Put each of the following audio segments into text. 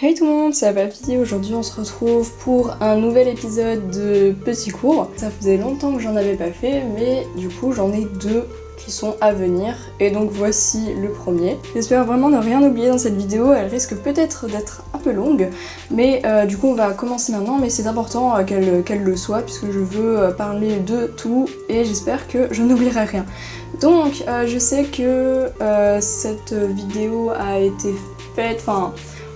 Hey tout le monde, c'est Papy. Aujourd'hui on se retrouve pour un nouvel épisode de Petit Cours. Ça faisait longtemps que j'en avais pas fait, mais du coup j'en ai deux qui sont à venir. Et donc voici le premier. J'espère vraiment ne rien oublier dans cette vidéo, elle risque peut-être d'être un peu longue, mais du coup on va commencer maintenant, mais c'est important qu'elle le soit, puisque je veux parler de tout, et j'espère que je n'oublierai rien. Donc je sais que cette vidéo a été faite,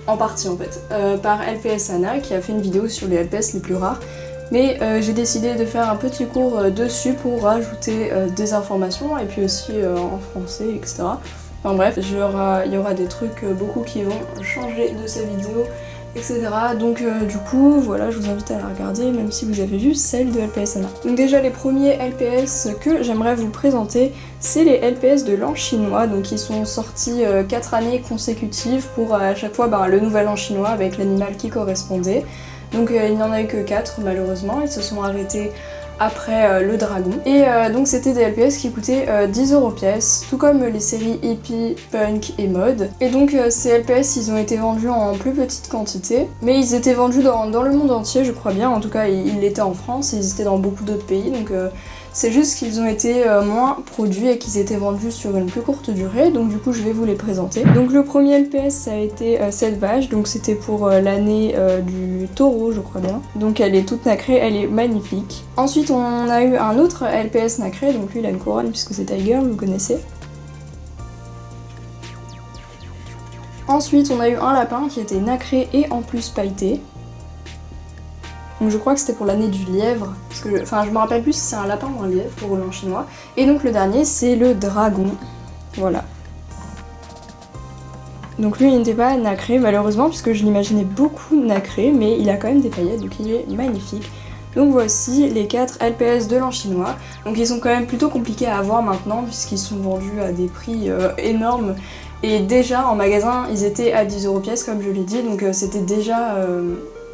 en partie en fait, par LPS Anna qui a fait une vidéo sur les LPS les plus rares, mais j'ai décidé de faire un petit cours dessus pour rajouter des informations et puis aussi en français, etc. Enfin bref, il y aura des trucs beaucoup qui vont changer de cette vidéo, etc. Donc du coup voilà, je vous invite à la regarder même si vous avez vu celle de LPS Anna. Donc déjà les premiers LPS que j'aimerais vous présenter, c'est les LPS de l'an chinois, donc ils sont sortis 4 années consécutives pour à chaque fois le nouvel an chinois avec l'animal qui correspondait. Donc il n'y en a eu que 4 malheureusement, ils se sont arrêtés après le dragon. Et donc c'était des LPS qui coûtaient 10€ pièce, tout comme les séries Hippie, Punk et Mode. Et donc ces LPS ils ont été vendus en plus petite quantité, mais ils étaient vendus dans le monde entier je crois bien, en tout cas ils l'étaient en France et ils étaient dans beaucoup d'autres pays, donc c'est juste qu'ils ont été moins produits et qu'ils étaient vendus sur une plus courte durée, donc du coup je vais vous les présenter. Donc le premier LPS ça a été cette vache, donc c'était pour l'année du taureau je crois bien. Donc elle est toute nacrée, elle est magnifique. Ensuite on a eu un autre LPS nacré, donc lui il a une couronne puisque c'est Tiger, vous connaissez. Ensuite on a eu un lapin qui était nacré et en plus pailleté. Donc je crois que c'était pour l'année du lièvre, parce que je me rappelle plus si c'est un lapin ou un lièvre pour l'an chinois. Et donc le dernier c'est le dragon, voilà. Donc lui il n'était pas nacré malheureusement, puisque je l'imaginais beaucoup nacré, mais il a quand même des paillettes, donc il est magnifique. Donc voici les 4 LPS de l'an chinois. Donc ils sont quand même plutôt compliqués à avoir maintenant, puisqu'ils sont vendus à des prix énormes. Et déjà en magasin ils étaient à 10€ pièce comme je l'ai dit, donc c'était déjà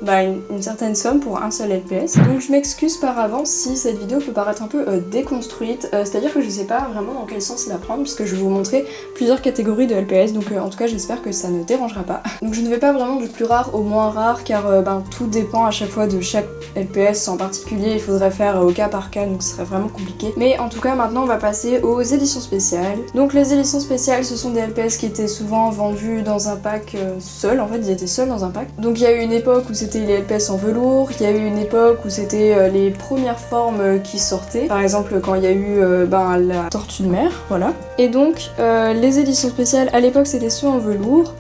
une certaine somme pour un seul LPS. Donc je m'excuse par avance si cette vidéo peut paraître un peu déconstruite, c'est-à-dire que je sais pas vraiment dans quel sens la prendre, puisque je vais vous montrer plusieurs catégories de LPS, donc en tout cas j'espère que ça ne dérangera pas. Donc je ne vais pas vraiment du plus rare au moins rare, car tout dépend à chaque fois de chaque LPS en particulier, il faudrait faire au cas par cas, donc ce serait vraiment compliqué. Mais en tout cas maintenant on va passer aux éditions spéciales. Donc les éditions spéciales ce sont des LPS qui étaient souvent vendus dans un pack seul, en fait ils étaient seuls dans un pack. Donc il y a eu une époque où c'était les LPS en velours, il y a eu une époque où c'était les premières formes qui sortaient, par exemple quand il y a eu la tortue de mer, voilà. Et donc les éditions spéciales à l'époque c'était ceux en velours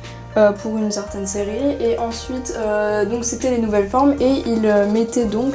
pour une certaine série, et ensuite donc c'était les nouvelles formes et ils mettaient donc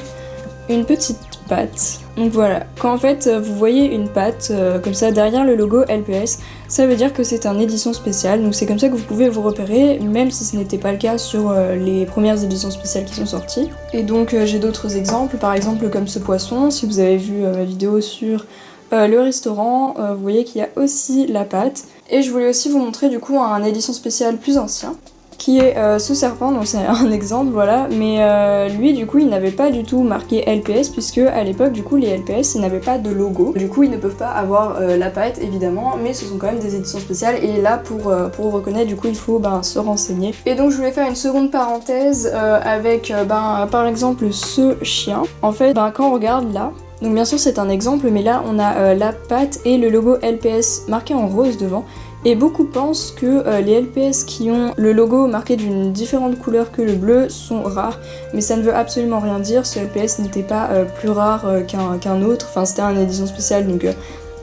une petite patte. Donc voilà, quand en fait vous voyez une patte comme ça derrière le logo LPS, ça veut dire que c'est un édition spéciale, donc c'est comme ça que vous pouvez vous repérer, même si ce n'était pas le cas sur les premières éditions spéciales qui sont sorties. Et donc j'ai d'autres exemples, par exemple comme ce poisson, si vous avez vu ma vidéo sur le restaurant, vous voyez qu'il y a aussi la patte. Et je voulais aussi vous montrer du coup un édition spéciale plus ancien, qui est ce serpent, donc c'est un exemple, voilà, mais lui du coup il n'avait pas du tout marqué LPS, puisque à l'époque du coup les LPS ils n'avaient pas de logo, du coup ils ne peuvent pas avoir la patte évidemment, mais ce sont quand même des éditions spéciales, et là pour reconnaître du coup il faut se renseigner. Et donc je voulais faire une seconde parenthèse avec par exemple ce chien. En fait quand on regarde là, donc bien sûr c'est un exemple, mais là on a la patte et le logo LPS marqué en rose devant. Et beaucoup pensent que les LPS qui ont le logo marqué d'une différente couleur que le bleu sont rares, mais ça ne veut absolument rien dire, ce LPS n'était pas plus rare qu'un autre, enfin c'était une édition spéciale, donc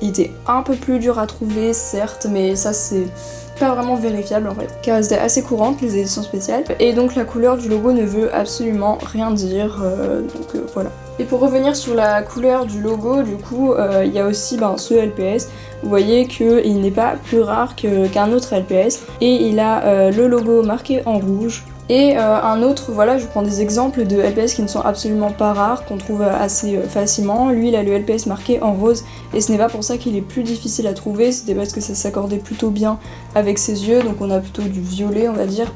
il était un peu plus dur à trouver certes, mais ça c'est pas vraiment vérifiable en fait, car c'était assez courante les éditions spéciales, et donc la couleur du logo ne veut absolument rien dire, donc voilà. Et pour revenir sur la couleur du logo, du coup, il y a aussi ce LPS. Vous voyez qu'il n'est pas plus rare qu'un autre LPS. Et il a le logo marqué en rouge. Et un autre, voilà, je prends des exemples de LPS qui ne sont absolument pas rares, qu'on trouve assez facilement. Lui, il a le LPS marqué en rose, et ce n'est pas pour ça qu'il est plus difficile à trouver, c'était parce que ça s'accordait plutôt bien avec ses yeux, donc on a plutôt du violet, on va dire.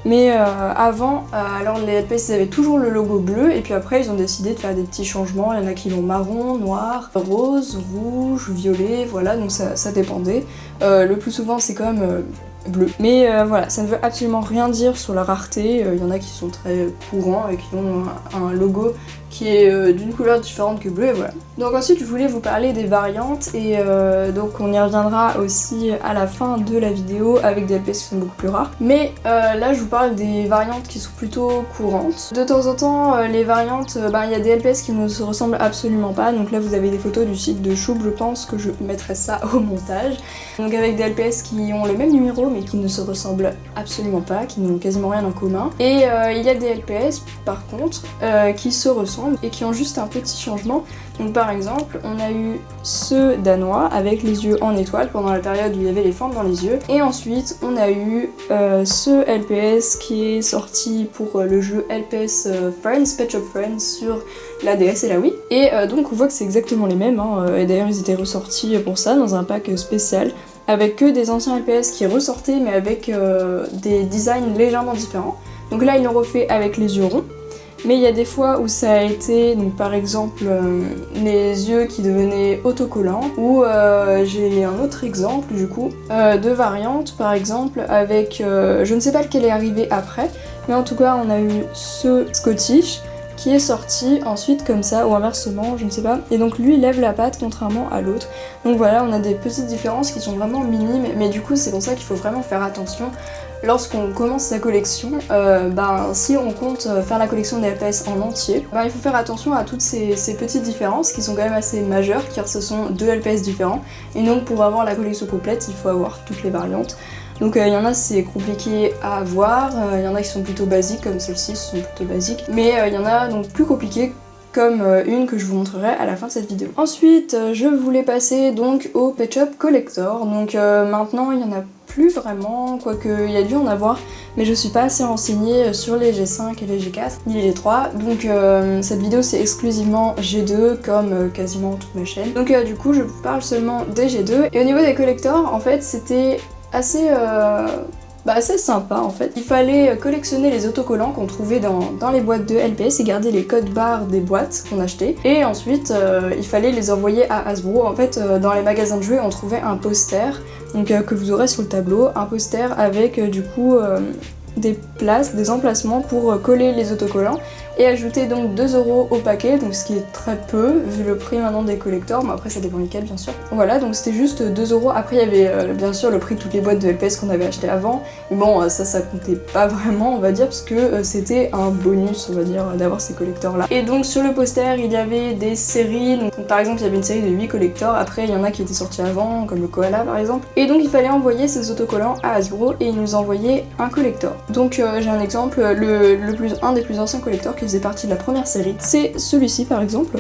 Mais avant, alors les LPS ils avaient toujours le logo bleu et puis après ils ont décidé de faire des petits changements. Il y en a qui l'ont marron, noir, rose, rouge, violet, voilà, donc ça dépendait. Le plus souvent c'est quand même bleu. Mais voilà, ça ne veut absolument rien dire sur la rareté. Il y en a qui sont très courants et qui ont un logo qui est d'une couleur différente que bleu et voilà. Donc ensuite je voulais vous parler des variantes et donc on y reviendra aussi à la fin de la vidéo avec des LPS qui sont beaucoup plus rares. Mais là je vous parle des variantes qui sont plutôt courantes. De temps en temps les variantes, il y a des LPS qui ne se ressemblent absolument pas. Donc là vous avez des photos du site de Choub, je pense que je mettrai ça au montage. Donc avec des LPS qui ont le même numéro mais qui ne se ressemblent absolument pas, qui n'ont quasiment rien en commun. Et il y a des LPS par contre qui se ressemblent et qui ont juste un petit changement. Donc par exemple, on a eu ce danois avec les yeux en étoile pendant la période où il y avait les formes dans les yeux. Et ensuite, on a eu ce LPS qui est sorti pour le jeu LPS Friends, Pet Shop Friends sur la DS et la Wii. Et donc on voit que c'est exactement les mêmes, hein. Et d'ailleurs ils étaient ressortis pour ça dans un pack spécial avec que des anciens LPS qui ressortaient mais avec des designs légèrement différents. Donc là ils l'ont refait avec les yeux ronds. Mais il y a des fois où ça a été, donc par exemple, les yeux qui devenaient autocollants, ou j'ai un autre exemple du coup, de variantes par exemple, avec, je ne sais pas lequel est arrivé après, mais en tout cas on a eu ce Scottish, qui est sorti ensuite comme ça, ou inversement, je ne sais pas. Et donc lui il lève la patte contrairement à l'autre. Donc voilà, on a des petites différences qui sont vraiment minimes, mais du coup c'est pour ça qu'il faut vraiment faire attention. Lorsqu'on commence sa collection, si on compte faire la collection des LPS en entier, il faut faire attention à toutes ces petites différences qui sont quand même assez majeures, car ce sont deux LPS différents. Et donc pour avoir la collection complète, il faut avoir toutes les variantes. Donc il y en a c'est compliqué à avoir, il y en a qui sont plutôt basiques comme celle-ci, ce sont plutôt basiques, mais il y en a donc plus compliquées comme une que je vous montrerai à la fin de cette vidéo. Ensuite je voulais passer donc au Pet Shop Collector, donc maintenant il y en a plus vraiment, quoique il y a dû en avoir, mais je suis pas assez renseignée sur les G5 et les G4, ni les G3, donc cette vidéo c'est exclusivement G2 comme quasiment toute ma chaîne. Donc du coup je vous parle seulement des G2, et au niveau des collectors en fait c'était assez sympa en fait. Il fallait collectionner les autocollants qu'on trouvait dans les boîtes de LPS et garder les codes barres des boîtes qu'on achetait. Et ensuite, il fallait les envoyer à Hasbro. En fait, dans les magasins de jouets, on trouvait un poster donc, que vous aurez sur le tableau. Un poster avec du coup des places, des emplacements pour coller les autocollants et ajouter donc 2 € au paquet, donc ce qui est très peu vu le prix maintenant des collectors, mais après ça dépend lesquels bien sûr. Voilà, donc c'était juste 2 €. Après il y avait bien sûr le prix de toutes les boîtes de LPS qu'on avait acheté avant, mais bon ça comptait pas vraiment on va dire, parce que c'était un bonus on va dire d'avoir ces collectors là. Et donc sur le poster il y avait des séries, donc par exemple il y avait une série de 8 collectors, après il y en a qui étaient sortis avant comme le koala par exemple, et donc il fallait envoyer ces autocollants à Hasbro et ils nous envoyaient un collector. Donc j'ai un exemple, un des plus anciens collectors qui faisait partie de la première série, c'est celui-ci par exemple.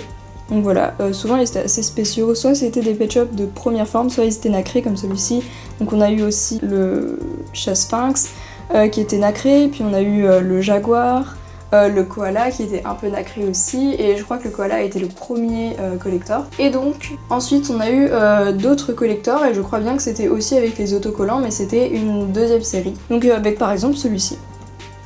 Donc voilà, souvent ils étaient assez spéciaux, soit c'était des pet shops de première forme, soit ils étaient nacrés comme celui-ci. Donc on a eu aussi le chat sphinx qui était nacré, puis on a eu le jaguar, le koala qui était un peu nacré aussi, et je crois que le koala a été le premier collector. Et donc ensuite on a eu d'autres collectors, et je crois bien que c'était aussi avec les autocollants, mais c'était une deuxième série. Donc avec par exemple celui-ci.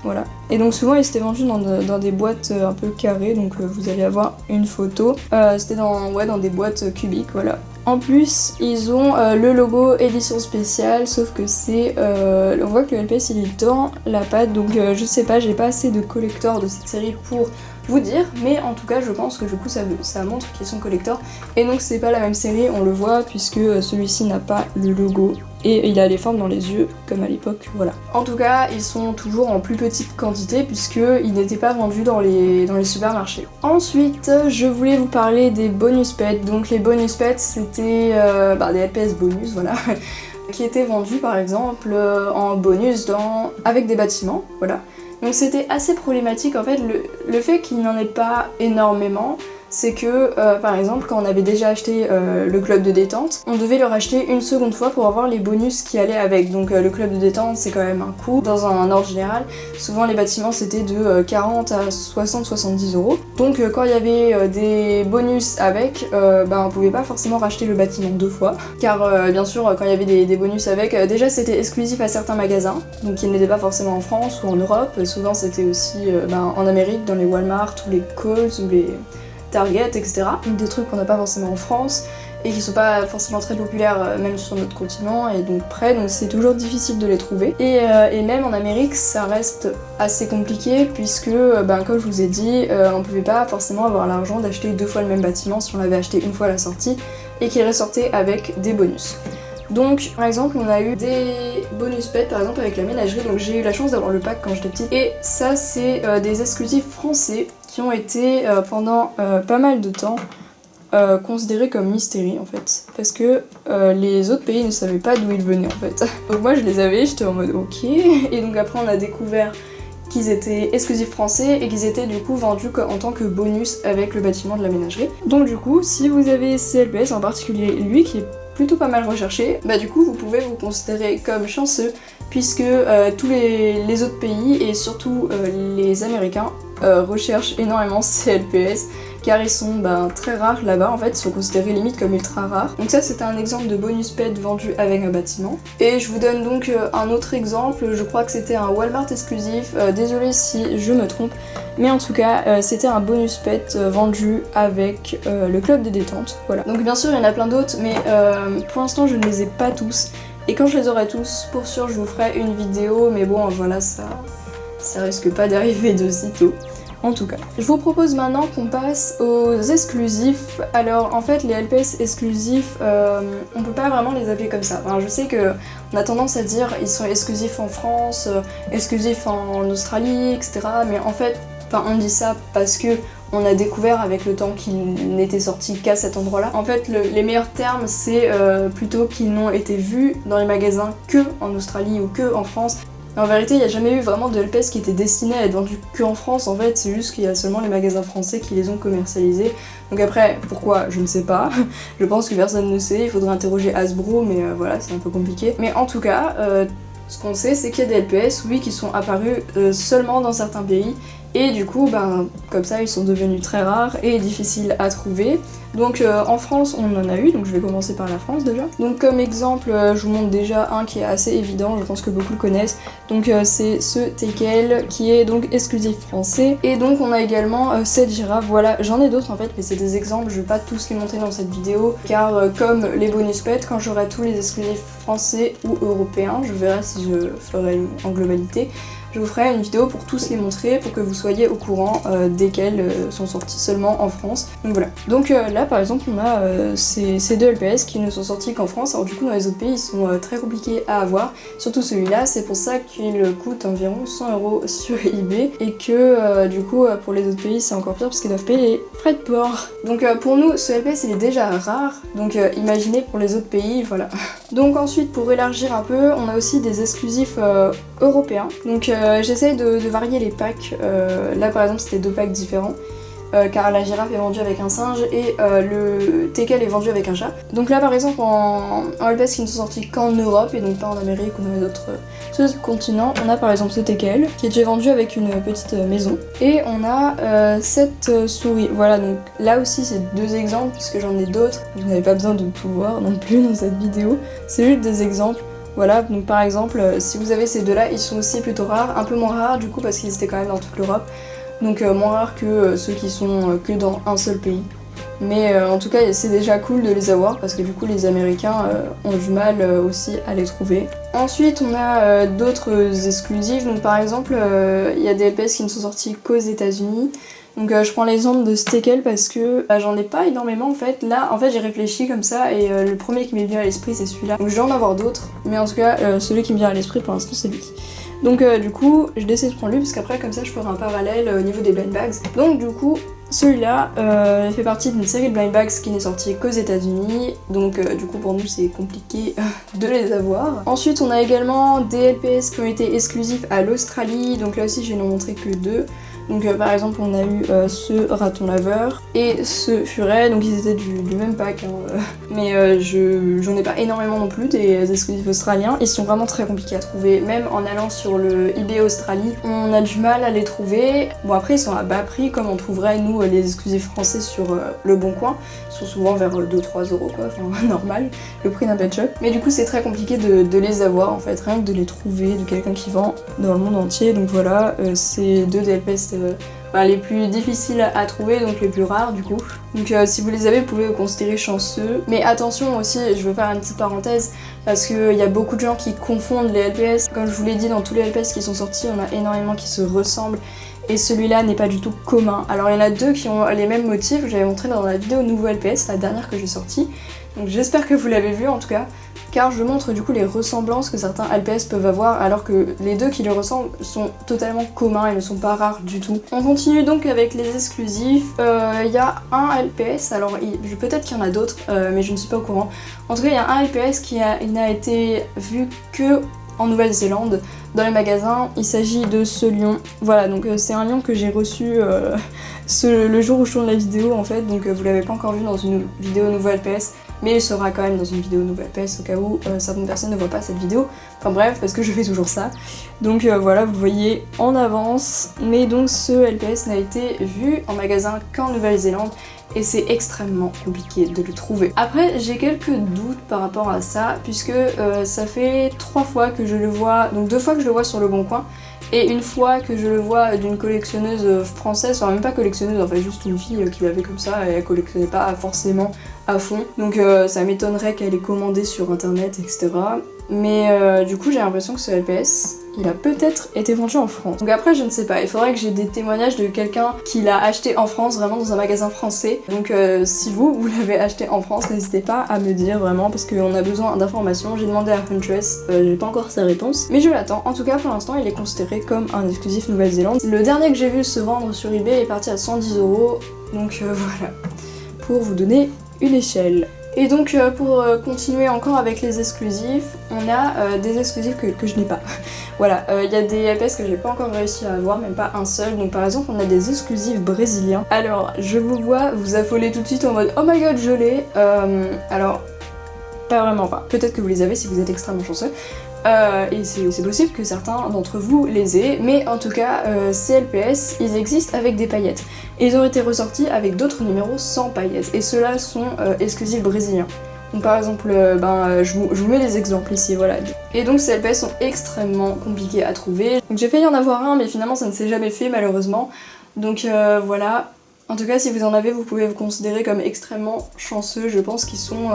Voilà. Et donc souvent ils étaient vendus dans des boîtes un peu carrées, donc vous allez avoir une photo. C'était dans des boîtes cubiques, voilà. En plus, ils ont le logo édition spéciale, sauf que c'est... on voit que le LPS il est dans la pâte, donc je sais pas, j'ai pas assez de collecteurs de cette série pour vous dire, mais en tout cas je pense que du coup ça montre qu'ils sont collecteurs. Et donc c'est pas la même série, on le voit, puisque celui-ci n'a pas le logo. Et il a les formes dans les yeux, comme à l'époque, voilà. En tout cas, ils sont toujours en plus petite quantité, puisqu'ils n'étaient pas vendus dans les supermarchés. Ensuite, je voulais vous parler des bonus pets. Donc les bonus pets, c'était des LPS bonus, voilà, qui étaient vendus par exemple en bonus avec des bâtiments, voilà. Donc c'était assez problématique en fait, le fait qu'il n'y en ait pas énormément, c'est que par exemple quand on avait déjà acheté le club de détente, on devait le racheter une seconde fois pour avoir les bonus qui allaient avec. Donc le club de détente c'est quand même un coût. Dans un ordre général, souvent les bâtiments c'était de 40 à 60-70 euros. Donc quand il y avait des bonus avec, on pouvait pas forcément racheter le bâtiment deux fois. Car bien sûr quand il y avait des bonus avec, déjà c'était exclusif à certains magasins, donc ils n'étaient pas forcément en France ou en Europe. Souvent c'était aussi en Amérique, dans les Walmart ou les Kohl's ou les Target, etc. Des trucs qu'on n'a pas forcément en France et qui sont pas forcément très populaires même sur notre continent et donc près, donc c'est toujours difficile de les trouver. Et même en Amérique ça reste assez compliqué puisque comme je vous ai dit, on pouvait pas forcément avoir l'argent d'acheter deux fois le même bâtiment si on l'avait acheté une fois à la sortie et qu'il ressortait avec des bonus. Donc par exemple on a eu des bonus pets par exemple avec la ménagerie, donc j'ai eu la chance d'avoir le pack quand j'étais petite et ça c'est des exclusifs français qui ont été pendant pas mal de temps considérés comme mystéries en fait, parce que les autres pays ne savaient pas d'où ils venaient en fait. Donc moi je les avais, j'étais en mode ok, et donc après on a découvert qu'ils étaient exclusifs français et qu'ils étaient du coup vendus en tant que bonus avec le bâtiment de la ménagerie. Donc du coup si vous avez CLPS, en particulier lui qui est plutôt pas mal recherché, du coup vous pouvez vous considérer comme chanceux puisque tous les autres pays et surtout les Américains recherchent énormément CLPS car ils sont très rares là-bas en fait, ils sont considérés limite comme ultra rares. Donc ça c'était un exemple de bonus pet vendu avec un bâtiment. Et je vous donne donc un autre exemple, je crois que c'était un Walmart exclusif, désolée si je me trompe, mais en tout cas c'était un bonus pet vendu avec le club de détente, voilà. Donc bien sûr il y en a plein d'autres mais pour l'instant je ne les ai pas tous et quand je les aurai tous pour sûr je vous ferai une vidéo, mais bon voilà ça risque pas d'arriver de sitôt. En tout cas, je vous propose maintenant qu'on passe aux exclusifs. Alors en fait les LPS exclusifs, on peut pas vraiment les appeler comme ça. Enfin, je sais que on a tendance à dire ils sont exclusifs en France, exclusifs en Australie, etc. Mais en fait, on dit ça parce que on a découvert avec le temps qu'ils n'étaient sortis qu'à cet endroit-là. En fait, les meilleurs termes, c'est plutôt qu'ils n'ont été vus dans les magasins que en Australie ou que en France. En vérité, il n'y a jamais eu vraiment de LPS qui était destiné à être vendu que en France, en fait, c'est juste qu'il y a seulement les magasins français qui les ont commercialisés. Donc après, pourquoi, je ne sais pas. Je pense que personne ne sait, il faudrait interroger Hasbro, mais voilà, c'est un peu compliqué. Mais en tout cas, ce qu'on sait, c'est qu'il y a des LPS, oui, qui sont apparus seulement dans certains pays. Et du coup, comme ça, ils sont devenus très rares et difficiles à trouver. Donc en France, on en a eu, donc je vais commencer par la France déjà. Donc comme exemple, je vous montre déjà un qui est assez évident, je pense que beaucoup le connaissent. Donc c'est ce Teckel qui est donc exclusif français. Et donc on a également cette girafe, voilà, j'en ai d'autres en fait, mais c'est des exemples, je vais pas tous les montrer dans cette vidéo. Car comme les bonus pets, quand j'aurai tous les exclusifs français ou européens, je verrai si je ferai en globalité. Je vous ferai une vidéo pour tous les montrer, pour que vous soyez au courant desquels sont sortis seulement en France. Donc voilà. Donc là par exemple on a ces deux LPS qui ne sont sortis qu'en France. Alors du coup dans les autres pays ils sont très compliqués à avoir. Surtout celui-là, c'est pour ça qu'il coûte environ 100 € sur eBay. Et que du coup pour les autres pays c'est encore pire parce qu'ils doivent payer les frais de port. Donc pour nous ce LPS il est déjà rare. Donc imaginez pour les autres pays, voilà. Donc ensuite pour élargir un peu, on a aussi des exclusifs européens. Donc j'essaye de varier les packs. Là par exemple c'était deux packs différents. Car la girafe est vendue avec un singe et le Teckel est vendu avec un chat. Donc là par exemple en LPS qui ne sont sortis qu'en Europe et donc pas en Amérique ou dans les autres continents, on a par exemple ce Teckel qui est déjà vendu avec une petite maison. Et on a cette souris. Voilà, donc là aussi c'est deux exemples puisque j'en ai d'autres. Vous n'avez pas besoin de tout voir non plus dans cette vidéo. C'est juste des exemples. Voilà, donc par exemple si vous avez ces deux là, ils sont aussi plutôt rares, un peu moins rares du coup parce qu'ils étaient quand même dans toute l'Europe. Donc moins rares que ceux qui sont que dans un seul pays. Mais en tout cas c'est déjà cool de les avoir parce que du coup les Américains ont du mal aussi à les trouver. Ensuite on a d'autres exclusifs, donc par exemple il y a des LPS qui ne sont sortis qu'aux États-Unis. Donc je prends l'exemple de Teckel parce que j'en ai pas énormément en fait. Là en fait j'ai réfléchi comme ça et le premier qui m'est venu à l'esprit c'est celui-là. Donc je vais en avoir d'autres, mais en tout cas celui qui me vient à l'esprit pour l'instant c'est lui. Donc du coup je décide de prendre lui parce qu'après comme ça je ferai un parallèle au niveau des blind bags. Donc du coup celui-là fait partie d'une série de blind bags qui n'est sortie qu'aux États-Unis. Donc du coup pour nous c'est compliqué de les avoir. Ensuite on a également des LPS qui ont été exclusifs à l'Australie. Donc là aussi je vais n'en montrer que deux. Donc par exemple on a eu ce raton laveur et ce furet, donc ils étaient du même pack, hein, mais j'en ai pas énormément non plus des exclusifs australiens. Ils sont vraiment très compliqués à trouver, même en allant sur le eBay Australie, on a du mal à les trouver. Bon après ils sont à bas prix comme on trouverait nous les exclusifs français sur le Bon Coin, ils sont souvent vers 2-3 euros quoi, enfin normal, le prix d'un pet shop. Mais du coup c'est très compliqué de les avoir en fait, rien que de les trouver, de quelqu'un qui vend dans le monde entier. Donc voilà, c'est deux des LPS les plus difficiles à trouver, donc les plus rares du coup. Donc si vous les avez, vous pouvez vous considérer chanceux. Mais attention aussi, je veux faire une petite parenthèse, parce qu'il y a beaucoup de gens qui confondent les LPS. Comme je vous l'ai dit, dans tous les LPS qui sont sortis, on a énormément qui se ressemblent. Et celui-là n'est pas du tout commun. Alors il y en a deux qui ont les mêmes motifs, j'avais montré dans la vidéo nouveau LPS, la dernière que j'ai sortie. Donc j'espère que vous l'avez vu en tout cas, car je montre du coup les ressemblances que certains LPS peuvent avoir, alors que les deux qui les ressemblent sont totalement communs et ne sont pas rares du tout. On continue donc avec les exclusifs. Il y a un LPS, alors peut-être qu'il y en a d'autres, mais je ne suis pas au courant. En tout cas il y a un LPS qui n'a été vu que en Nouvelle-Zélande dans les magasins. Il s'agit de ce lion. Voilà, donc c'est un lion que j'ai reçu le jour où je tourne la vidéo en fait, donc vous l'avez pas encore vu dans une vidéo nouveau LPS, mais il sera quand même dans une vidéo nouveau LPS au cas où certaines personnes ne voient pas cette vidéo. Enfin bref, parce que je fais toujours ça. Donc voilà, vous le voyez en avance. Mais donc ce LPS n'a été vu en magasin qu'en Nouvelle-Zélande, et c'est extrêmement compliqué de le trouver. Après j'ai quelques doutes par rapport à ça, puisque ça fait 3 fois que je le vois, donc 2 fois que je le vois sur le Bon Coin, et une fois que je le vois d'une collectionneuse française, enfin même pas collectionneuse, en fait juste une fille qui l'avait comme ça, et elle collectionnait pas forcément à fond, donc ça m'étonnerait qu'elle ait commandé sur internet, etc. Mais du coup j'ai l'impression que ce LPS, il a peut-être été vendu en France. Donc après je ne sais pas, il faudrait que j'ai des témoignages de quelqu'un qui l'a acheté en France, vraiment dans un magasin français. Donc si vous l'avez acheté en France, n'hésitez pas à me dire vraiment, parce qu'on a besoin d'informations. J'ai demandé à Huntress, j'ai pas encore sa réponse, mais je l'attends. En tout cas pour l'instant il est considéré comme un exclusif Nouvelle-Zélande. Le dernier que j'ai vu se vendre sur eBay est parti à 110 €, donc voilà, pour vous donner une échelle. Et donc pour continuer encore avec les exclusifs, on a des exclusifs que je n'ai pas. Voilà, il y a des LPS que j'ai pas encore réussi à avoir, même pas un seul. Donc par exemple on a des exclusifs brésiliens. Alors je vous vois vous affoler tout de suite en mode oh my god je l'ai. Alors pas vraiment, enfin peut-être que vous les avez si vous êtes extrêmement chanceux. Et c'est possible que certains d'entre vous les aient, mais en tout cas ces LPS ils existent avec des paillettes. Et ils ont été ressortis avec d'autres numéros sans paillettes, et ceux-là sont exclusifs brésiliens. Donc par exemple, je vous mets les exemples ici, voilà. Et donc ces LPS sont extrêmement compliqués à trouver. Donc j'ai failli en avoir un, mais finalement ça ne s'est jamais fait malheureusement. Donc voilà. En tout cas si vous en avez, vous pouvez vous considérer comme extrêmement chanceux. Je pense qu'ils sont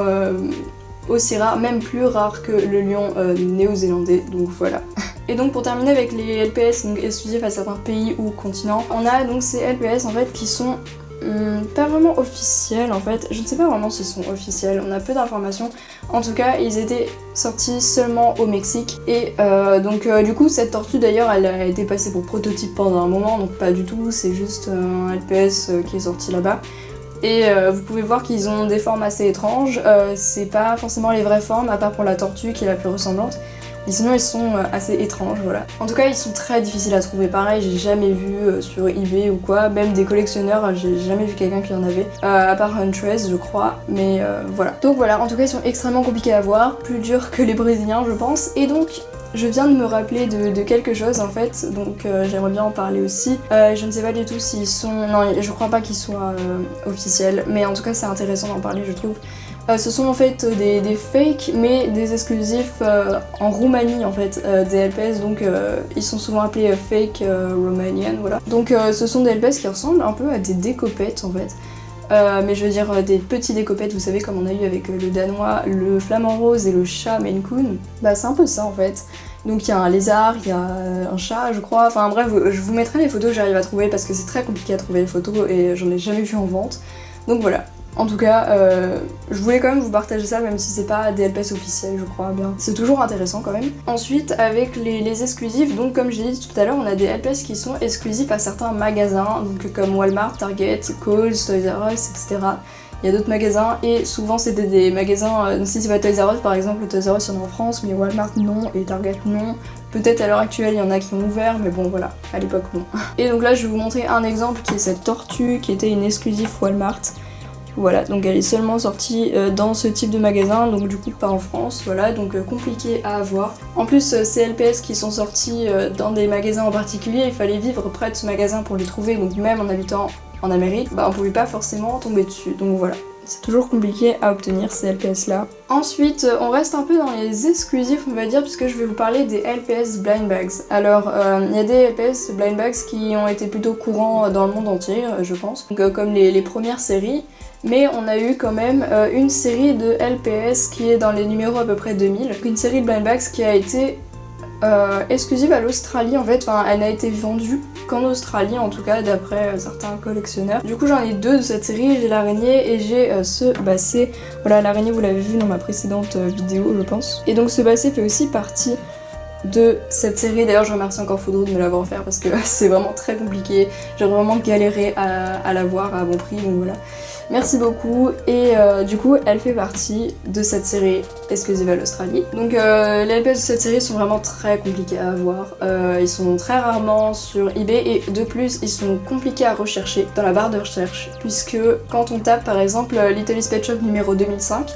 aussi rares, même plus rares que le lion néo-zélandais, donc voilà. Et donc pour terminer avec les LPS donc exclusifs à certains pays ou continents, on a donc ces LPS en fait qui sont pas vraiment officiels en fait, je ne sais pas vraiment s'ils sont officiels, on a peu d'informations. En tout cas ils étaient sortis seulement au Mexique, et donc du coup cette tortue d'ailleurs elle a été passée pour prototype pendant un moment, donc pas du tout, c'est juste un LPS qui est sorti là-bas. Et vous pouvez voir qu'ils ont des formes assez étranges, c'est pas forcément les vraies formes à part pour la tortue qui est la plus ressemblante. Et sinon ils sont assez étranges, voilà. En tout cas ils sont très difficiles à trouver, pareil j'ai jamais vu sur eBay ou quoi, même des collectionneurs, j'ai jamais vu quelqu'un qui en avait, à part Huntress je crois, mais voilà. Donc voilà, en tout cas ils sont extrêmement compliqués à voir, plus durs que les brésiliens je pense, et donc je viens de me rappeler de quelque chose en fait, donc j'aimerais bien en parler aussi. Je ne sais pas du tout s'ils sont... Non, je crois pas qu'ils soient officiels, mais en tout cas c'est intéressant d'en parler je trouve. Ce sont en fait des fakes, mais des exclusifs en Roumanie en fait, des LPS, donc ils sont souvent appelés fake Romanian, voilà. Donc ce sont des LPS qui ressemblent un peu à des décopettes en fait. Mais je veux dire des petits décopettes, vous savez comme on a eu avec le danois, le flamand rose et le chat Maine Coon. Bah c'est un peu ça en fait. Donc il y a un lézard, il y a un chat je crois, enfin bref je vous mettrai les photos que j'arrive à trouver parce que c'est très compliqué à trouver les photos et j'en ai jamais vu en vente. Donc voilà. En tout cas, je voulais quand même vous partager ça, même si c'est pas des LPS officiels, je crois bien. C'est toujours intéressant quand même. Ensuite, avec les exclusifs, donc comme j'ai dit tout à l'heure, on a des LPS qui sont exclusifs à certains magasins, donc comme Walmart, Target, Kohl's, Toys R Us, etc. il y a d'autres magasins et souvent c'était des magasins, si c'est pas Toys R Us par exemple, Toys R Us il y en a en France mais Walmart non et Target non. Peut-être à l'heure actuelle il y en a qui ont ouvert mais bon voilà, à l'époque non. Et donc là je vais vous montrer un exemple qui est cette tortue qui était une exclusive Walmart. Voilà, donc elle est seulement sortie dans ce type de magasin, donc du coup pas en France, voilà, donc compliqué à avoir. En plus, ces LPS qui sont sortis dans des magasins en particulier, il fallait vivre près de ce magasin pour les trouver, donc même en habitant en Amérique, bah on pouvait pas forcément tomber dessus, donc voilà. C'est toujours compliqué à obtenir ces LPS là. Ensuite, on reste un peu dans les exclusifs on va dire, puisque je vais vous parler des LPS blind bags. Alors, il y a des LPS blind bags qui ont été plutôt courants dans le monde entier, je pense, donc, comme les premières séries. Mais on a eu quand même une série de LPS qui est dans les numéros à peu près 2000. Une série de blind bags qui a été exclusive à l'Australie en fait, enfin elle n'a été vendue qu'en Australie en tout cas d'après certains collectionneurs. Du coup j'en ai deux de cette série, j'ai l'araignée et j'ai ce basset. Voilà, l'araignée vous l'avez vu dans ma précédente vidéo je pense. Et donc ce basset fait aussi partie de cette série. D'ailleurs je remercie encore Foudroux de me l'avoir offert parce que c'est vraiment très compliqué, j'ai vraiment galéré à l'avoir à bon prix donc voilà. Merci beaucoup et du coup elle fait partie de cette série exclusive à l'Australie. Donc les LPS de cette série sont vraiment très compliqués à avoir, ils sont très rarement sur eBay et de plus ils sont compliqués à rechercher dans la barre de recherche puisque quand on tape par exemple Littlest Pet Shop numéro 2005,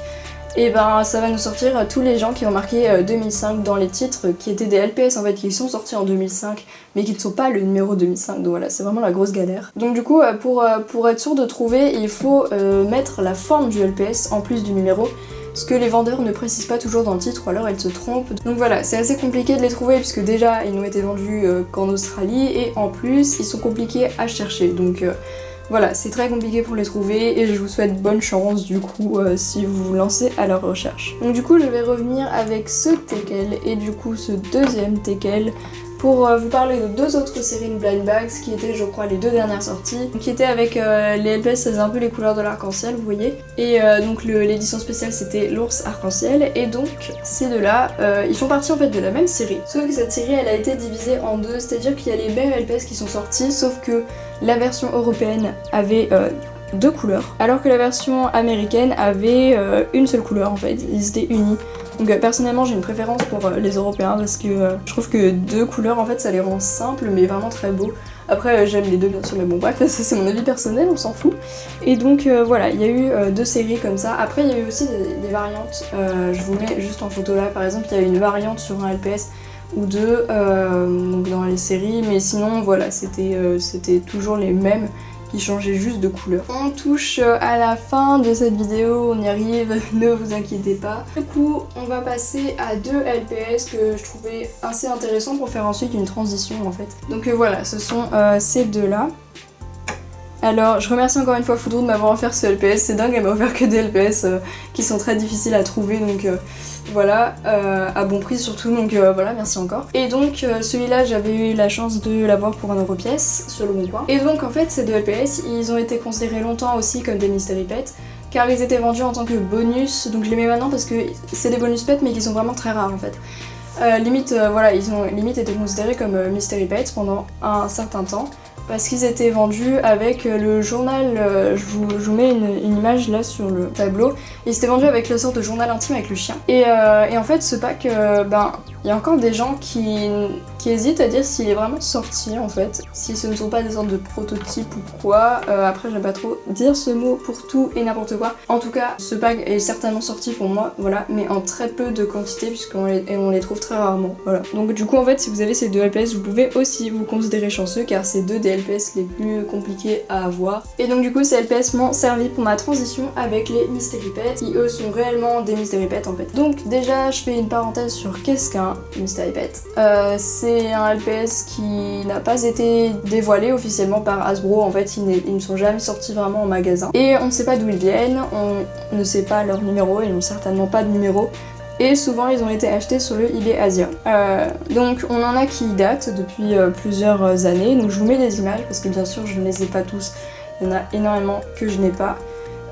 et ben ça va nous sortir tous les gens qui ont marqué 2005 dans les titres qui étaient des LPS en fait qui sont sortis en 2005 mais qui ne sont pas le numéro 2005 donc voilà c'est vraiment la grosse galère. Donc du coup pour être sûr de trouver il faut mettre la forme du LPS en plus du numéro, ce que les vendeurs ne précisent pas toujours dans le titre ou alors ils se trompent. Donc voilà, c'est assez compliqué de les trouver puisque déjà ils n'ont été vendus qu'en Australie et en plus ils sont compliqués à chercher donc voilà, c'est très compliqué pour les trouver et je vous souhaite bonne chance du coup si vous vous lancez à leur recherche. Donc du coup je vais revenir avec ce teckel et du coup ce deuxième teckel pour vous parler de deux autres séries de blind bags qui étaient je crois les deux dernières sorties, qui étaient avec les LPS, ça faisait un peu les couleurs de l'arc-en-ciel vous voyez, et donc l'édition spéciale c'était l'ours arc-en-ciel et donc ces deux là ils font partie en fait de la même série, sauf que cette série elle a été divisée en deux, c'est à dire qu'il y a les mêmes LPS qui sont sortis sauf que la version européenne avait deux couleurs alors que la version américaine avait une seule couleur en fait, ils étaient unis. Donc personnellement j'ai une préférence pour les européens parce que je trouve que deux couleurs en fait ça les rend simples mais vraiment très beaux. Après j'aime les deux bien sûr mais bon bref ça c'est mon avis personnel, on s'en fout. Et donc voilà, il y a eu deux séries comme ça. Après il y a eu aussi des variantes, je vous mets juste en photo là par exemple, il y a eu une variante sur un LPS ou deux donc dans les séries mais sinon voilà c'était toujours les mêmes qui changeait juste de couleur. On touche à la fin de cette vidéo, on y arrive, ne vous inquiétez pas. Du coup, on va passer à deux LPS que je trouvais assez intéressants pour faire ensuite une transition en fait. Donc voilà, ce sont ces deux-là. Alors, je remercie encore une fois Foudroux de m'avoir offert ce LPS, c'est dingue, elle m'a offert que des LPS qui sont très difficiles à trouver, donc voilà, à bon prix surtout, donc voilà, merci encore. Et donc celui-là, j'avais eu la chance de l'avoir pour 1€ pièce sur le bon coin. Et donc en fait, ces deux LPS, ils ont été considérés longtemps aussi comme des mystery pets, car ils étaient vendus en tant que bonus, donc je les mets maintenant parce que c'est des bonus pets mais qui sont vraiment très rares en fait. Limite, voilà, ils ont limite été considérés comme mystery pets pendant un certain temps. Parce qu'ils étaient vendus avec le journal, je vous mets une image là sur le tableau, ils étaient vendus avec la sorte de journal intime avec le chien. Et en fait ce pack, ben il y a encore des gens qui hésitent à dire s'il est vraiment sorti en fait, si ce ne sont pas des sortes de prototypes ou quoi, après j'aime pas trop dire ce mot pour tout et n'importe quoi. En tout cas ce pack est certainement sorti pour moi, voilà, mais en très peu de quantité puisqu'on les trouve très rarement, voilà. Donc du coup en fait si vous avez ces deux LPS vous pouvez aussi vous considérer chanceux car c'est deux des LPS les plus compliqués à avoir. Et donc du coup ces LPS m'ont servi pour ma transition avec les mystery pets qui eux sont réellement des mystery pets en fait. Donc déjà je fais une parenthèse sur qu'est-ce qu'un mystery pet. C'est un LPS qui n'a pas été dévoilé officiellement par Hasbro, en fait ils ne sont jamais sortis vraiment en magasin. Et on ne sait pas d'où ils viennent, on ne sait pas leur numéro, ils n'ont certainement pas de numéro. Et souvent ils ont été achetés sur le eBay Asia. Donc on en a qui datent depuis plusieurs années, donc je vous mets des images parce que bien sûr je ne les ai pas tous, il y en a énormément que je n'ai pas.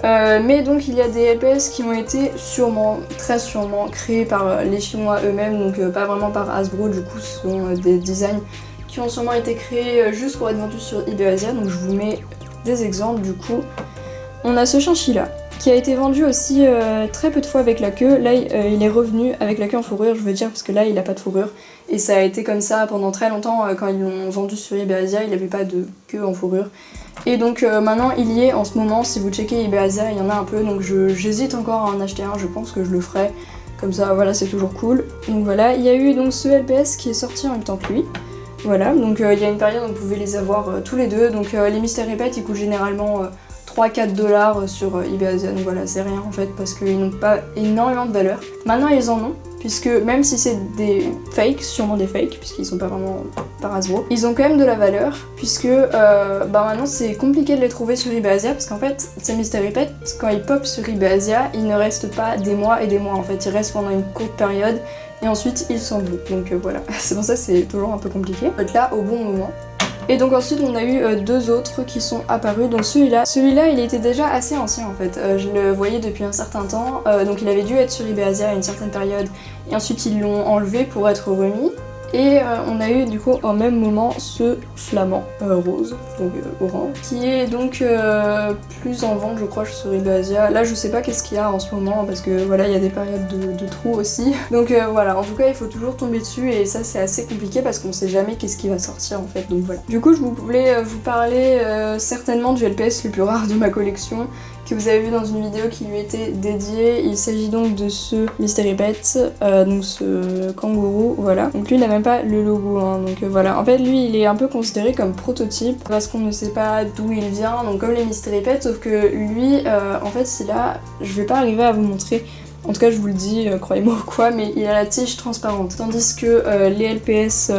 Mais donc il y a des LPS qui ont été sûrement, très sûrement créés par les Chinois eux-mêmes, donc pas vraiment par Hasbro, du coup ce sont des designs qui ont sûrement été créés juste pour être vendus sur eBay Asia, donc je vous mets des exemples du coup. On a ce chinchilla qui a été vendu aussi très peu de fois avec la queue. Là il est revenu avec la queue en fourrure, je veux dire, parce que là il a pas de fourrure. Et ça a été comme ça pendant très longtemps quand ils l'ont vendu sur eBay Asia, il avait pas de queue en fourrure. Et donc maintenant il y est en ce moment, si vous checkez eBay Asia, il y en a un peu, donc j'hésite encore à en acheter un, je pense que je le ferai. Comme ça, voilà, c'est toujours cool. Donc voilà, il y a eu donc ce LPS qui est sorti en même temps que lui. Voilà, donc il y a une période où vous pouvez les avoir tous les deux. Donc les Mystery Pets, ils coûtent généralement 3-4$ sur eBay Asia. Donc voilà, c'est rien en fait, parce qu'ils n'ont pas énormément de valeur. Maintenant, ils en ont, puisque même si c'est des fakes, sûrement des fakes, puisqu'ils sont pas vraiment par Hasbro, ils ont quand même de la valeur, puisque maintenant c'est compliqué de les trouver sur eBay Asia, parce qu'en fait, ces Mystery Pets, quand ils pop sur eBay Asia, ils ne restent pas des mois et des mois en fait, ils restent pendant une courte période, et ensuite ils s'en vont. Donc voilà, c'est pour ça que c'est toujours un peu compliqué. Faut être là au bon moment. Et donc ensuite on a eu deux autres qui sont apparus, donc celui-là il était déjà assez ancien en fait, je le voyais depuis un certain temps, donc il avait dû être sur eBay Asia à une certaine période, et ensuite ils l'ont enlevé pour être remis. Et on a eu du coup en même moment ce flamand rose, donc orange, qui est donc plus en vente je crois sur eBay Asia. Là je sais pas qu'est-ce qu'il y a en ce moment parce que voilà il y a des périodes de trous aussi. Donc voilà, en tout cas il faut toujours tomber dessus et ça c'est assez compliqué parce qu'on sait jamais qu'est-ce qui va sortir en fait, donc voilà. Du coup je voulais vous parler certainement du LPS le plus rare de ma collection, que vous avez vu dans une vidéo qui lui était dédiée. Il s'agit donc de ce Mystery Pet, donc ce kangourou, voilà. Donc lui il n'a même pas le logo, hein, donc voilà. En fait lui il est un peu considéré comme prototype parce qu'on ne sait pas d'où il vient, donc comme les Mystery Pets, sauf que lui en fait il a, je vais pas arriver à vous montrer, en tout cas je vous le dis, croyez-moi ou quoi, mais il a la tige transparente, tandis que les LPS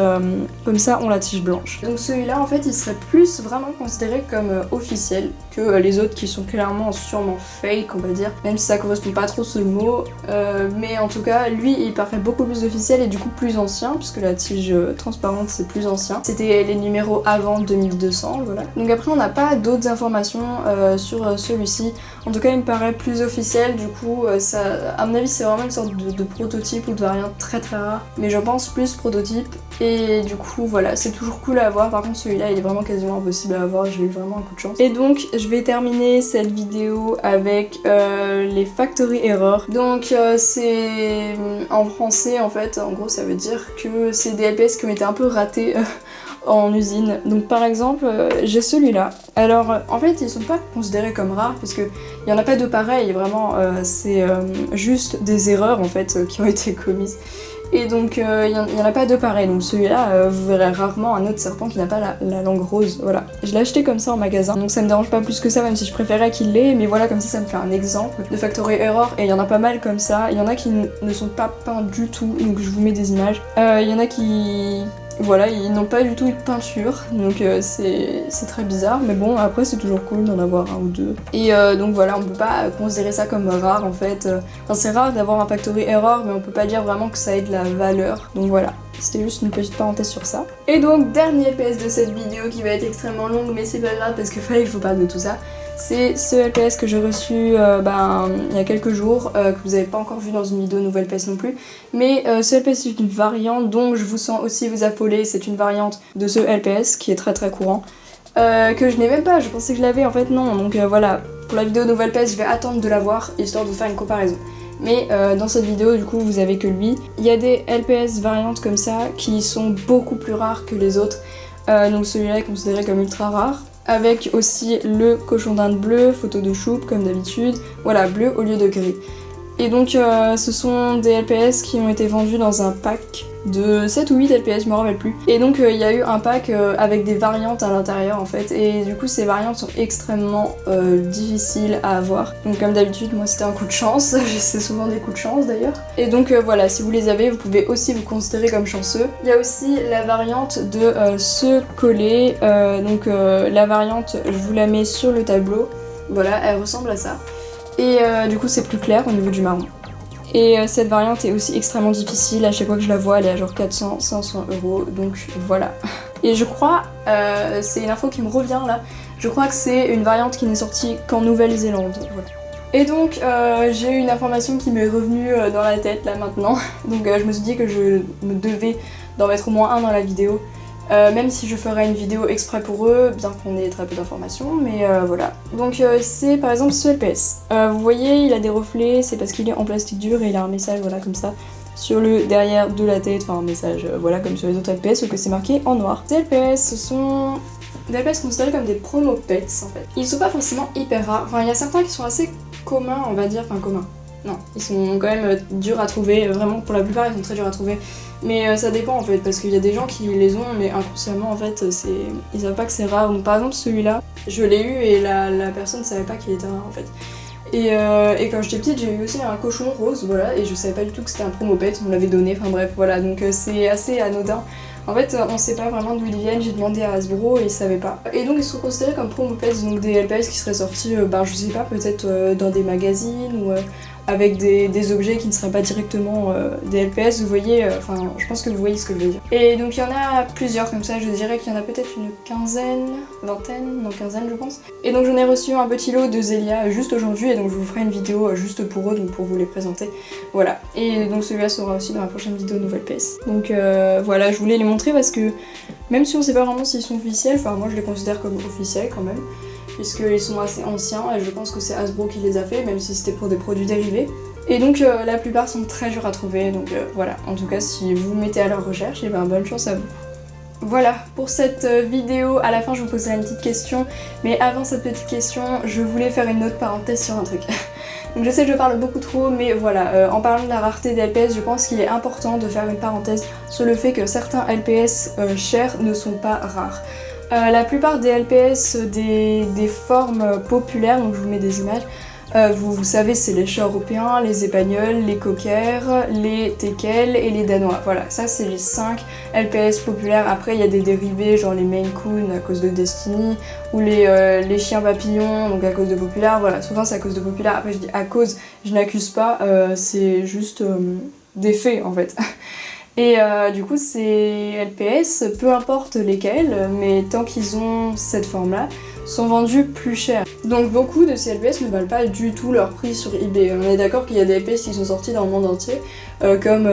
comme ça ont la tige blanche. Donc celui-là en fait il serait plus vraiment considéré comme officiel que les autres qui sont clairement sûrement fake on va dire, même si ça correspond pas trop ce mot, mais en tout cas lui il paraît beaucoup plus officiel et du coup plus ancien, puisque la tige transparente c'est plus ancien. C'était les numéros avant 2200, voilà. Donc après on n'a pas d'autres informations sur celui-ci, en tout cas il me paraît plus officiel, du coup ça, à mon avis c'est vraiment une sorte de prototype ou de variante très très rare, mais je pense plus prototype, et du coup voilà, c'est toujours cool à avoir. Par contre celui-là il est vraiment quasiment impossible à avoir, j'ai eu vraiment un coup de chance. Et donc je vais terminer cette vidéo avec les factory errors. Donc c'est en français en fait, en gros ça veut dire que c'est des LPS qui ont été un peu ratés en usine. Donc par exemple j'ai celui-là. Alors en fait ils sont pas considérés comme rares parce que il y en a pas de pareil, vraiment c'est juste des erreurs en fait qui ont été commises. Et donc il y en a pas deux pareils, donc celui-là vous verrez rarement un autre serpent qui n'a pas la langue rose, voilà. Je l'ai acheté comme ça en magasin, donc ça me dérange pas plus que ça, même si je préférais qu'il l'ait, mais voilà, comme ça me fait un exemple de factory error, et il y en a pas mal comme ça. Il y en a qui ne sont pas peints du tout, donc je vous mets des images. Il y en a qui... Voilà, ils n'ont pas du tout eu de peinture, donc c'est très bizarre, mais bon, après c'est toujours cool d'en avoir un ou deux. Et donc voilà, on peut pas considérer ça comme rare en fait. Enfin, c'est rare d'avoir un factory error, mais on peut pas dire vraiment que ça ait de la valeur, donc voilà. C'était juste une petite parenthèse sur ça. Et donc, dernier LPS de cette vidéo qui va être extrêmement longue, mais c'est pas grave parce qu'il fallait que je vous parle de tout ça. C'est ce LPS que j'ai reçu il y a quelques jours, que vous n'avez pas encore vu dans une vidéo nouvelle LPS non plus. Mais ce LPS est une variante, donc je vous sens aussi vous affoler. C'est une variante de ce LPS qui est très très courant, que je n'ai même pas, je pensais que je l'avais, en fait non. Donc voilà, pour la vidéo nouvelle LPS, je vais attendre de l'avoir, histoire de faire une comparaison. Mais dans cette vidéo, du coup, vous avez que lui. Il y a des LPS variantes comme ça qui sont beaucoup plus rares que les autres. Donc celui-là est considéré comme ultra rare. Avec aussi le cochon d'Inde bleu, photo de choupe comme d'habitude. Voilà, bleu au lieu de gris. Et donc ce sont des LPS qui ont été vendus dans un pack de 7 ou 8 LPS, je me rappelle plus. Et donc il y a eu un pack avec des variantes à l'intérieur en fait, et du coup ces variantes sont extrêmement difficiles à avoir. Donc comme d'habitude, moi c'était un coup de chance, c'est souvent des coups de chance d'ailleurs. Et donc voilà, si vous les avez, vous pouvez aussi vous considérer comme chanceux. Il y a aussi la variante de ce collet, donc la variante, je vous la mets sur le tableau, voilà, elle ressemble à ça. Et du coup c'est plus clair au niveau du marron. Et cette variante est aussi extrêmement difficile, à chaque fois que je la vois elle est à genre 400-500 €, donc voilà. Et je crois, c'est une info qui me revient là, je crois que c'est une variante qui n'est sortie qu'en Nouvelle-Zélande, voilà. Et donc j'ai eu une information qui m'est revenue dans la tête là maintenant, donc je me suis dit que je me devais d'en mettre au moins un dans la vidéo. même si je ferai une vidéo exprès pour eux, bien qu'on ait très peu d'informations, mais voilà. Donc c'est par exemple ce LPS. Vous voyez, il a des reflets, c'est parce qu'il est en plastique dur et il a un message, voilà, comme ça, sur le derrière de la tête, enfin un message, voilà, comme sur les autres LPS, sauf que c'est marqué en noir. Ces LPS, ce sont des LPS considérés comme des promo pets, en fait. Ils sont pas forcément hyper rares, enfin il y a certains qui sont assez communs, on va dire, enfin communs. Non, ils sont quand même durs à trouver, vraiment pour la plupart ils sont très durs à trouver. Mais ça dépend en fait, parce qu'il y a des gens qui les ont, mais inconsciemment en fait, ils savent pas que c'est rare. Donc par exemple celui-là, je l'ai eu et la personne ne savait pas qu'il était rare en fait. Et quand j'étais petite, j'ai eu aussi un cochon rose, voilà, et je savais pas du tout que c'était un promo pet, on me l'avait donné, enfin bref, voilà, donc c'est assez anodin. En fait, on sait pas vraiment d'où ils viennent, j'ai demandé à Hasbro et ils savaient pas. Et donc ils sont considérés comme promo pets, donc des LPS qui seraient sortis, je sais pas, peut-être dans des magazines ou avec des objets qui ne seraient pas directement des LPS, vous voyez, enfin je pense que vous voyez ce que je veux dire. Et donc il y en a plusieurs comme ça, je dirais qu'il y en a peut-être une quinzaine, vingtaine, non quinzaine je pense. Et donc j'en ai reçu un petit lot de Zelia juste aujourd'hui et donc je vous ferai une vidéo juste pour eux, donc pour vous les présenter. Voilà. Et donc celui-là sera aussi dans la prochaine vidéo nouvelle PS. Donc voilà, je voulais les montrer parce que même si on sait pas vraiment s'ils sont officiels, enfin moi je les considère comme officiels quand même, puisqu'ils sont assez anciens et je pense que c'est Hasbro qui les a fait, même si c'était pour des produits dérivés. Et donc la plupart sont très durs à trouver, donc voilà, en tout cas si vous vous mettez à leur recherche, et ben bonne chance à vous. Voilà, pour cette vidéo, à la fin je vous poserai une petite question, mais avant cette petite question, je voulais faire une autre parenthèse sur un truc. Donc je sais que je parle beaucoup trop, mais voilà, en parlant de la rareté des LPS, je pense qu'il est important de faire une parenthèse sur le fait que certains LPS chers ne sont pas rares. La plupart des LPS des formes populaires, donc je vous mets des images, vous savez c'est les chats européens, les Espagnols, les Cockers, les Teckels et les Danois. Voilà, ça c'est les 5 LPS populaires. Après il y a des dérivés genre les Maine Coon à cause de Destiny ou les chiens papillons donc à cause de Populaire. Voilà, souvent c'est à cause de Populaire. Après je dis à cause, je n'accuse pas, c'est juste des faits en fait. Et du coup ces LPS, peu importe lesquels, mais tant qu'ils ont cette forme-là, sont vendus plus cher. Donc beaucoup de ces LPS ne valent pas du tout leur prix sur eBay. On est d'accord qu'il y a des LPS qui sont sortis dans le monde entier, comme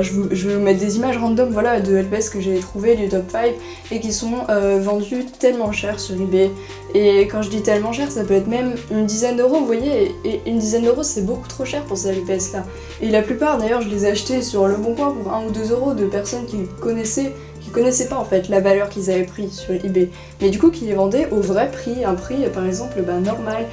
je vais vous mettre des images random voilà, de LPS que j'ai trouvées du top 5 et qui sont vendus tellement cher sur eBay. Et quand je dis tellement cher, ça peut être même une dizaine d'euros, vous voyez, et une dizaine d'euros c'est beaucoup trop cher pour ces LPS là. Et la plupart d'ailleurs je les ai achetés sur Le Bon Coin pour 1 ou 2 euros de personnes qui connaissaient pas en fait la valeur qu'ils avaient pris sur eBay, mais du coup qui les vendaient au vrai prix, un prix par exemple normal.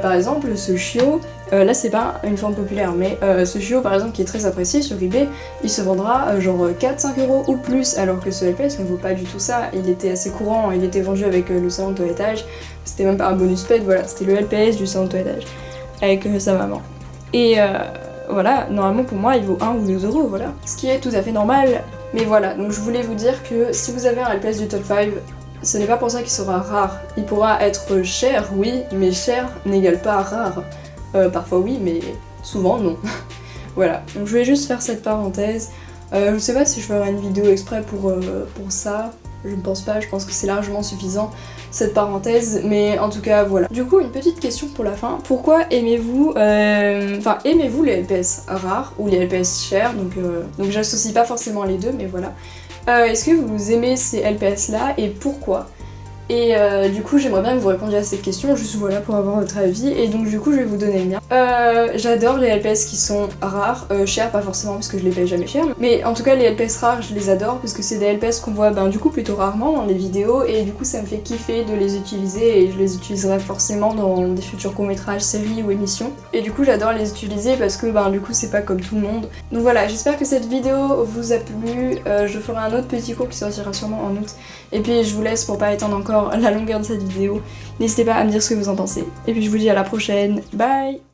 Par exemple ce chiot, là c'est pas une forme populaire, mais ce chiot par exemple qui est très apprécié sur eBay, il se vendra genre 4-5 euros ou plus, alors que ce LPS ne vaut pas du tout ça. Il était assez courant, il était vendu avec le salon de toilettage, c'était même pas un bonus pet, voilà, c'était le LPS du salon de toilettage avec sa maman. Et voilà, normalement pour moi il vaut 1 ou 2 euros, voilà, ce qui est tout à fait normal. Mais voilà, donc je voulais vous dire que si vous avez un LPS du top 5, ce n'est pas pour ça qu'il sera rare. Il pourra être cher, oui, mais cher n'égale pas rare. Parfois oui, mais souvent non. Voilà, donc je voulais juste faire cette parenthèse. Je sais pas si je ferai une vidéo exprès pour ça. Je ne pense pas, je pense que c'est largement suffisant cette parenthèse, mais en tout cas voilà. Du coup une petite question pour la fin, pourquoi aimez-vous aimez-vous les LPS rares ou les LPS chers, donc j'associe pas forcément les deux mais voilà. Est-ce que vous aimez ces LPS là et pourquoi? Et du coup j'aimerais bien que vous répondiez à cette question, juste voilà pour avoir votre avis, et donc du coup je vais vous donner le mien. J'adore les LPS qui sont rares, chers pas forcément parce que je les paye jamais cher, mais en tout cas les LPS rares je les adore parce que c'est des LPS qu'on voit du coup plutôt rarement dans les vidéos, et du coup ça me fait kiffer de les utiliser et je les utiliserai forcément dans des futurs courts-métrages, séries ou émissions. Et du coup j'adore les utiliser parce que du coup c'est pas comme tout le monde. Donc voilà, j'espère que cette vidéo vous a plu, je ferai un autre petit cours qui sortira sûrement en août, et puis je vous laisse pour pas étendre encore la longueur de cette vidéo. N'hésitez pas à me dire ce que vous en pensez. Et puis je vous dis à la prochaine. Bye!